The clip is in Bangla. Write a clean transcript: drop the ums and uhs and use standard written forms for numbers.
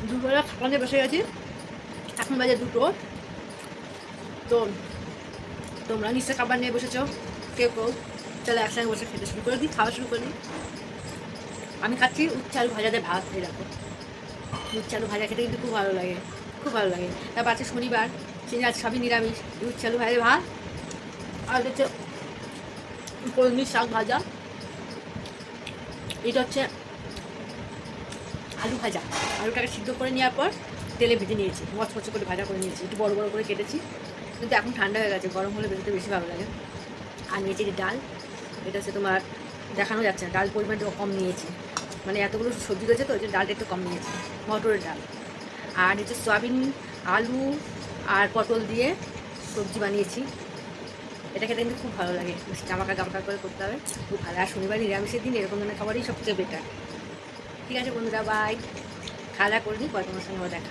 দুপুরবেলা খাবারে বসে গেছি, এখন বাজে 2টো। তো তোমরা নিশ্চয় খাবার নিয়ে বসেছো, কেউ কেউ। চলো একসঙ্গে বসে খেতে শুরু করে দিই, খাওয়া শুরু করে দিই। আমি খাচ্ছি উচ্ছে আলু ভাজা দিয়ে ভাত। এই দেখো, উচ্ছে আলু ভাজা খেতে কিন্তু খুব ভালো লাগে, খুব ভালো লাগে। তারপর আছে শনিবার, সেই আজ সবই নিরামিষ। উচ্ছে আলু ভাজা ভাত, আর হচ্ছে কলমি শাক ভাজা। এটা হচ্ছে আলু ভাজা। আলুটাকে সিদ্ধ করে নেওয়ার পর তেলে ভেজে নিয়েছি, মচমচে করে ভাজা করে নিয়েছি, একটু বড় বড় করে কেটেছি। কিন্তু এখন ঠান্ডা হয়ে গেছে, গরম হলে বেশি বেশি ভালো লাগে। আর নিয়েছি যে ডাল, এটা হচ্ছে তোমার দেখানো যাচ্ছে না, ডাল পরিমাণটা কম নিয়েছি, মানে এতগুলো সবজি রয়েছে তো ওই জন্য ডালটা একটু কম নিয়েছি, মটরের ডাল। আর হচ্ছে সয়াবিন, আলু আর পটল দিয়ে সবজি বানিয়েছি। এটা খেতে কিন্তু খুব ভালো লাগে, গামাকা গামাকা করে করতে হবে, খুব ভালো। আর শনিবার নিরামিষের দিন এরকম ধরনের খাবারই সবচেয়ে বেটার। ঠিক আছে বন্ধুরা, বাই। খাওয়া দাওয়া করে নিই, পরে তোমার সঙ্গে দেখা।